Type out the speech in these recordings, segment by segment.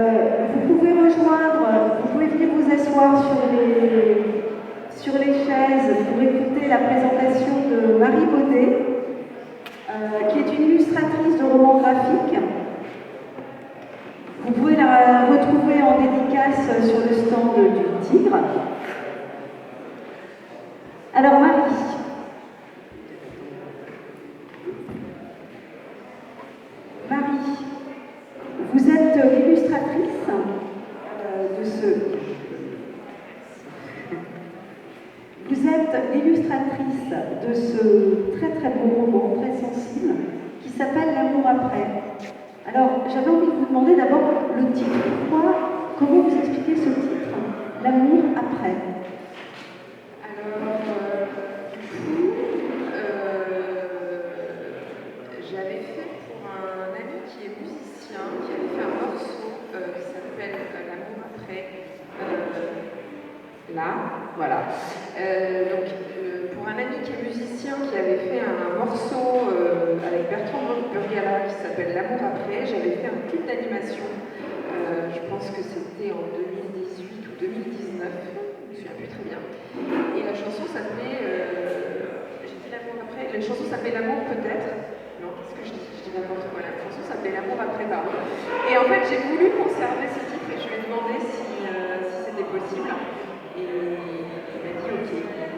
Vous pouvez rejoindre, vous pouvez venir vous asseoir sur les chaises pour écouter la présentation de Marie Baudet, qui est une illustratrice de romans graphiques. Vous pouvez la retrouver en dédicace sur le stand du Tigre. Alors Marie, vous êtes l'illustratrice de ce... Vous êtes l'illustratrice de ce très très beau roman, très sensible, qui s'appelle L'amour après. Alors, j'avais envie de vous demander d'abord le titre. Comment vous expliquez ce titre, L'amour après? J'avais fait pour un ami qui est musicien, qui avait fait un morceau qui s'appelle L'amour après. Là, voilà. Pour un ami qui est musicien, qui avait fait un morceau avec Bertrand Burgala qui s'appelle L'amour après, j'avais fait un clip d'animation. Je pense que c'était en 2018 ou 2019, je ne me souviens plus très bien. Et la chanson s'appelait, j'ai dit L'amour après, la chanson s'appelait L'amour peut-être. Non, qu'est-ce que je dis? Je dis n'importe quoi. La chanson s'appelait L'amour après, pardon. Et en fait, j'ai voulu conserver ce titre et je lui ai demandé si c'était possible. Et il m'a dit ok,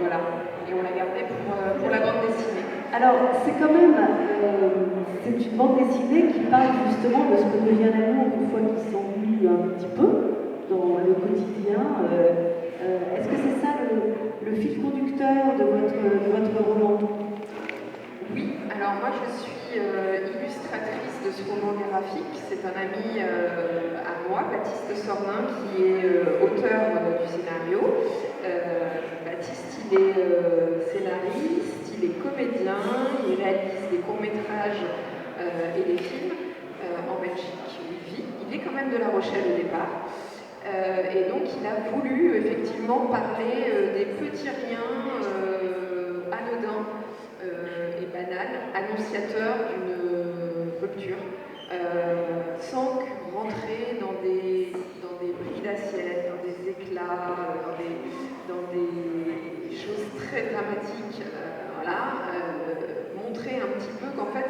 voilà. Et on l'a gardé pour la bande dessinée. Alors, c'est quand même c'est une bande dessinée qui parle justement de ce que devient l'amour une fois qu'il s'ennuie un petit peu dans le quotidien. Est-ce que c'est ça le fil conducteur de votre roman? Oui, alors moi je suis illustratrice de ce roman graphique. C'est un ami à moi, Baptiste Sornin, qui est auteur du scénario. Baptiste, il est scénariste, il est comédien, il réalise des courts-métrages et des films en Belgique où il vit. Il est quand même de La Rochelle au départ. Et donc il a voulu effectivement parler des petits riens anodins et banals, annonciateurs d'une rupture, sans rentrer dans des bris d'assiette, dans des éclats, dans des choses très dramatiques. Montrer un petit peu qu'en fait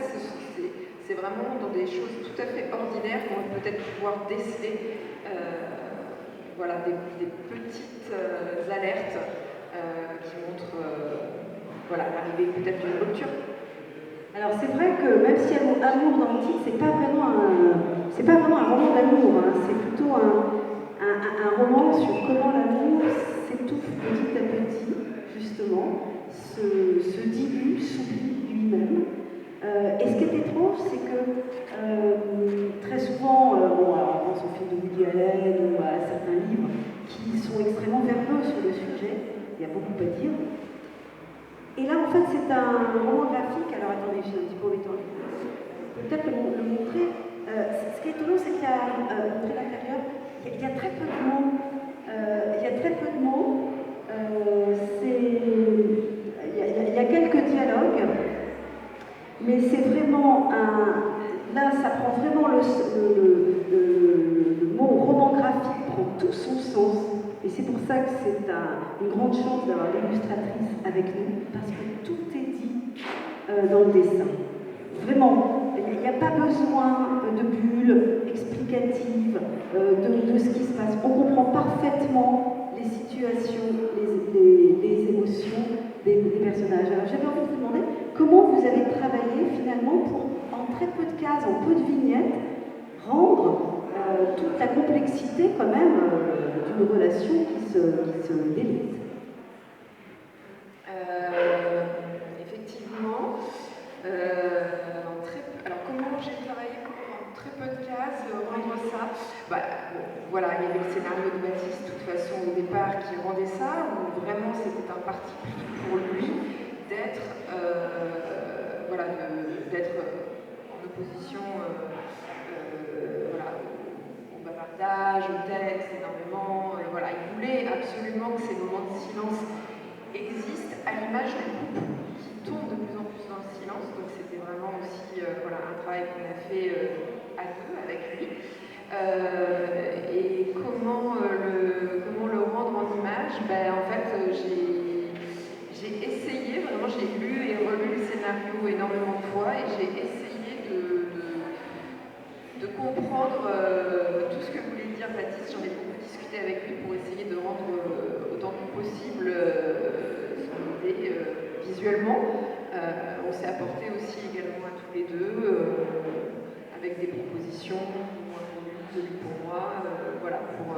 c'est vraiment dans des choses tout à fait ordinaires qu'on va peut-être pouvoir déceler des petites alertes qui montrent l'arrivée peut-être d'une rupture. Alors c'est vrai que même si Amour dans le titre, c'est pas vraiment un roman d'amour, hein, c'est plutôt un roman sur comment l'amour s'étouffe petit à petit, justement, se dilue, s'oublie lui-même. Et ce qui est étrange, c'est que très souvent, alors on pense au film de Woody Allen ou à certains livres qui sont extrêmement verbeux sur le sujet, il y a beaucoup à dire. Et là, en fait, c'est un roman graphique. Alors, attendez, j'ai un petit peu envie de peut-être le montrer. Ce qui est étonnant, c'est qu'il y a, montrer l'intérieur, il y a très peu de mots. Il y a très peu de mots. Il y a quelques dialogues, mais c'est vraiment un... Là, ça prend vraiment le mot roman graphique prend tout son sens. Et c'est pour ça que c'est une grande chance d'avoir l'illustratrice avec nous, parce que tout est dit dans le dessin. Vraiment, il n'y a pas besoin de bulles explicatives de ce qui se passe. On comprend parfaitement les situations, les émotions des personnages. Alors j'avais envie de vous demander comment vous avez travaillé finalement pour, en très peu de cases, en peu de vignettes, rendre toute la complexité quand même d'une relation qui se délite. Effectivement. Alors comment j'ai travaillé pour en très peu de cases rendre ça? Il y avait le scénario de Baptiste de toute façon au départ qui rendait ça, où vraiment c'était un parti pris pour lui d'être en opposition au bavardage, au texte énormément. Il voulait absolument que ces moments de silence existent à l'image du couple qui tombe de plus en plus dans le silence. Donc c'était vraiment aussi un travail qu'on a fait à deux avec lui. Et comment le rendre en image? En fait, j'ai essayé, vraiment, j'ai lu et relu le scénario énormément de fois et j'ai essayé de comprendre tout ce que voulait dire Baptiste. J'en ai beaucoup discuté avec lui pour essayer de rendre autant que possible son idée visuellement. On s'est apporté aussi également à tous les deux avec des propositions, moins pour lui, de lui pour moi, voilà, pour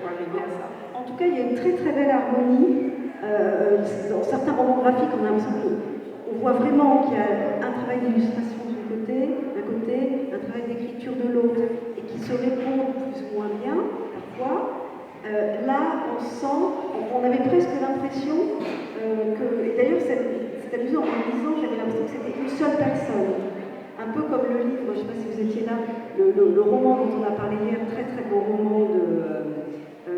arriver à ça. En tout cas, il y a une très très belle harmonie. Dans certains romans graphiques, on a l'impression qu'on voit vraiment qu'il y a un travail d'illustration d'un côté, un travail d'écriture de l'autre, et qui se répondent plus ou moins bien, parfois. Là, on avait presque l'impression que, et d'ailleurs, c'est amusant, en lisant, j'avais l'impression que c'était une seule personne. Un peu comme le livre, je ne sais pas si vous étiez là, le roman dont on a parlé hier, très très beau roman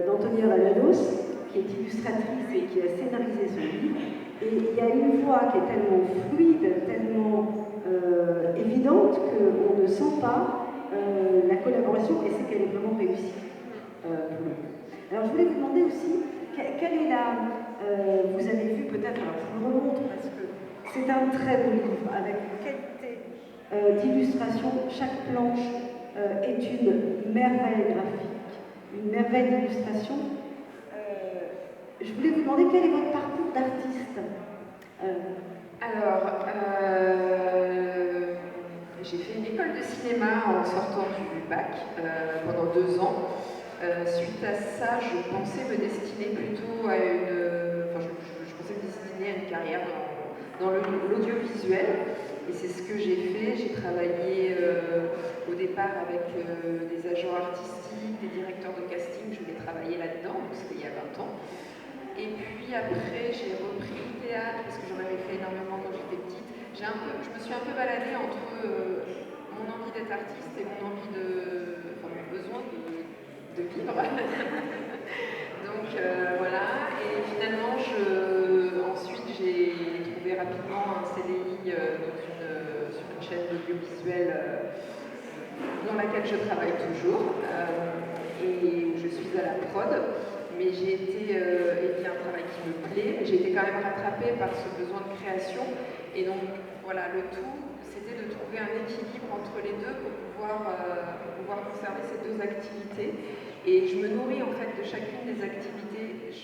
d'Antonia Valados, qui est illustratrice et qui a scénarisé son livre. Et il y a une voix qui est tellement fluide, tellement évidente qu'on ne sent pas la collaboration, et c'est qu'elle est vraiment réussie. Alors je voulais vous demander aussi, quelle est vous avez vu peut-être, alors je vous le remontre parce que c'est un très beau livre, avec une qualité d'illustration. Chaque planche est une merveille graphique, une merveille d'illustration. Je voulais vous demander quel est votre parcours d'artiste. Alors, j'ai fait une école de cinéma en sortant du bac pendant 2 ans. Suite à ça, je pensais me destiner plutôt à je pensais me destiner à une carrière dans l'audiovisuel. Et c'est ce que j'ai fait. J'ai travaillé au départ avec des agents artistiques, des directeurs de casting. Je voulais travailler là-dedans, donc c'était il y a 20 ans. Et puis après, j'ai repris le théâtre parce que j'en avais fait énormément quand j'étais petite. Je me suis un peu baladée entre mon envie d'être artiste et mon besoin de vivre. Donc voilà. Et finalement, ensuite, j'ai trouvé rapidement un CDI sur une chaîne audiovisuelle dans laquelle je travaille toujours et où je suis à la prod. Mais j'ai été, et bien un travail qui me plaît, j'ai été quand même rattrapée par ce besoin de création. Et donc voilà, le tout, c'était de trouver un équilibre entre les deux pour pouvoir conserver ces deux activités. Et je me nourris en fait de chacune des activités.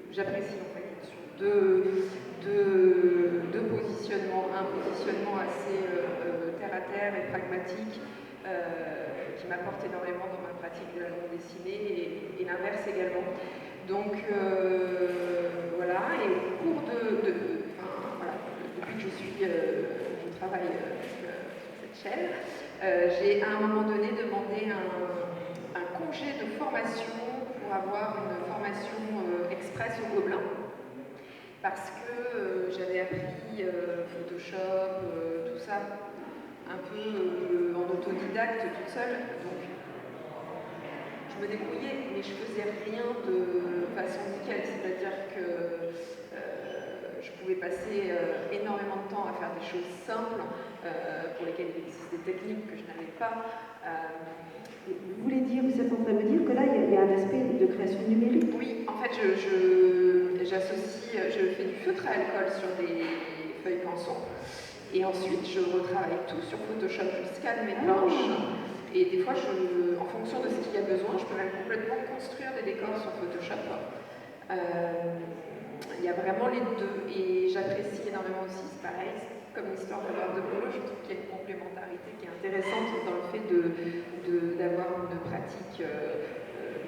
J'apprécie en fait sur deux positionnements. Un positionnement assez terre à terre et pragmatique. Qui m'apporte énormément dans ma pratique de la bande dessinée et l'inverse également. Donc voilà, et au cours voilà, depuis que je travaille sur cette chaîne, j'ai à un moment donné demandé un congé de formation pour avoir une formation express au Gobelin. Parce que j'avais appris Photoshop, tout ça, un peu en autodidacte toute seule, donc je me débrouillais, mais je faisais rien de façon nickel, c'est-à-dire que je pouvais passer énormément de temps à faire des choses simples pour lesquelles il existe des techniques que je n'avais pas. Vous voulez dire, vous êtes en train de me dire que là, il y a un aspect de création numérique? Oui, en fait, je fais du feutre à alcool sur des feuilles pinceau. Et ensuite, je retravaille tout sur Photoshop jusqu'à mes planches. Et des fois, en fonction de ce qu'il y a besoin, je peux même complètement construire des décors sur Photoshop. Il y a vraiment les deux. Et j'apprécie énormément aussi, c'est pareil, comme l'histoire d'avoir deux boulots, je trouve qu'il y a une complémentarité qui est intéressante dans le fait d'avoir une pratique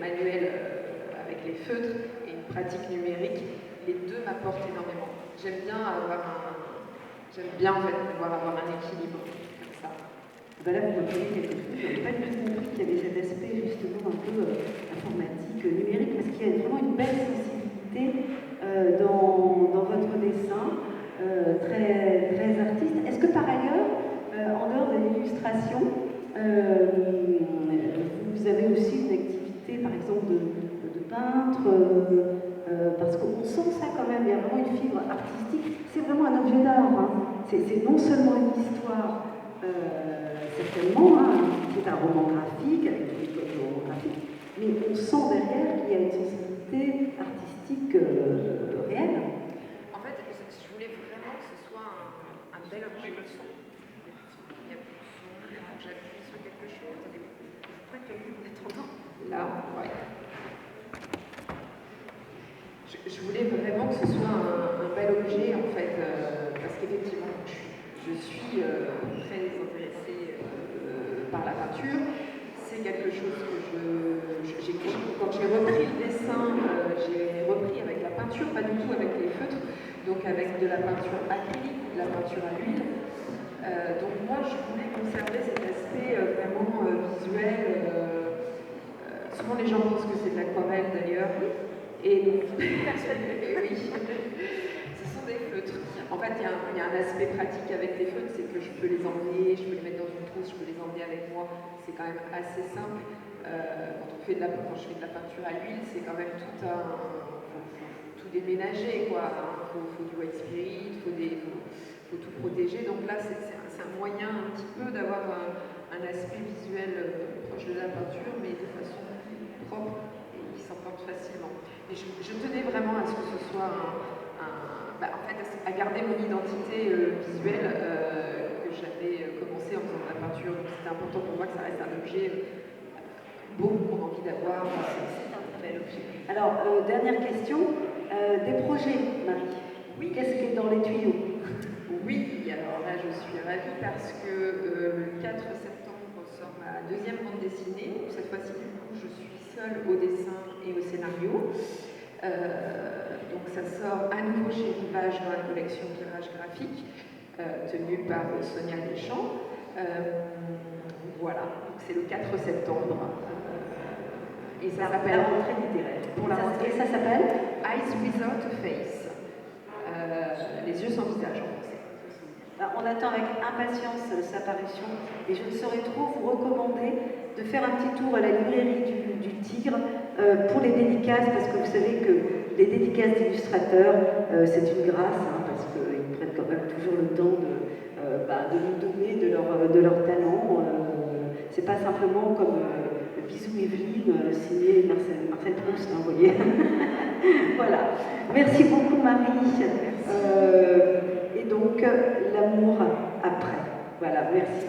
manuelle avec les feutres et une pratique numérique. Les deux m'apportent énormément. J'aime bien en fait pouvoir avoir un équilibre comme ça. Ben là, vous m'apprenez quelque chose. Je n'avais pas du tout compris qu'il y avait cet aspect justement un peu informatique, numérique, parce qu'il y a vraiment une belle sensibilité dans votre dessin, très, très artiste. Est-ce que par ailleurs, en dehors de l'illustration, vous avez aussi une activité, par exemple, de peintre parce qu'on sent ça quand même, il y a vraiment une fibre artistique. C'est vraiment un objet d'art. Hein. C'est non seulement une histoire certainement, hein, c'est un roman graphique, avec des codes romans graphiques, mais on sent derrière qu'il y a une sensibilité artistique réelle. En fait, je voulais vraiment que ce soit un bel objet de son. Il y a plus de son, il faut que j'appuie sur quelque chose. Vous pouvez te en attendant. Là, ouais. Je voulais vraiment que ce soit un bel objet, en fait, parce qu'effectivement, je suis très intéressée par la peinture. C'est quelque chose que quand j'ai repris le dessin, j'ai repris avec la peinture, pas du tout avec les feutres, donc avec de la peinture acrylique, de la peinture à l'huile. Donc moi, je voulais conserver cet aspect vraiment visuel. Souvent, les gens pensent que c'est de l'aquarelle d'ailleurs. Et donc, oui, ce sont des feutres. En fait, il y a un aspect pratique avec les feutres, c'est que je peux les emmener, je peux les mettre dans une trousse, je peux les emmener avec moi. C'est quand même assez simple. Quand je fais de la peinture à l'huile, c'est quand même tout déménager, quoi. Faut du white spirit, faut tout protéger. Donc là, c'est un moyen un petit peu d'avoir un aspect visuel proche de la peinture, mais de façon propre et qui s'emporte facilement. Et je tenais vraiment à ce que ce soit en fait, à garder mon identité visuelle que j'avais commencé en faisant de la peinture. Donc c'était important pour moi que ça reste un objet beau qu'on a envie d'avoir. C'est un très bel objet. Alors, dernière question, des projets, Marie. Oui. Qu'est-ce qui est dans les tuyaux? Oui, alors là je suis ravie parce que le 4 septembre sort ma deuxième bande dessinée. Cette fois-ci, du coup, je suis seule au dessin et au scénario. Donc ça sort à nouveau chez Rivage dans la collection Tirage graphique, tenue par Sonia Deschamps. Voilà, c'est le 4 septembre. Et ça s'appelle La rentrée littéraire. Pour la rentrée. Et ça s'appelle Eyes Without a Face. Les yeux sans visage en français. On attend avec impatience sa parution et je ne saurais trop vous recommander de faire un petit tour à la librairie du Tigre pour les dédicaces, parce que vous savez que les dédicaces d'illustrateurs, c'est une grâce, hein, parce qu'ils prennent quand même toujours le temps de nous donner de leur talent. C'est pas simplement comme Bisous Evelyne, signé Marcel Proust, hein, vous voyez. Voilà. Merci beaucoup Marie. Et donc, l'amour après. Voilà, merci.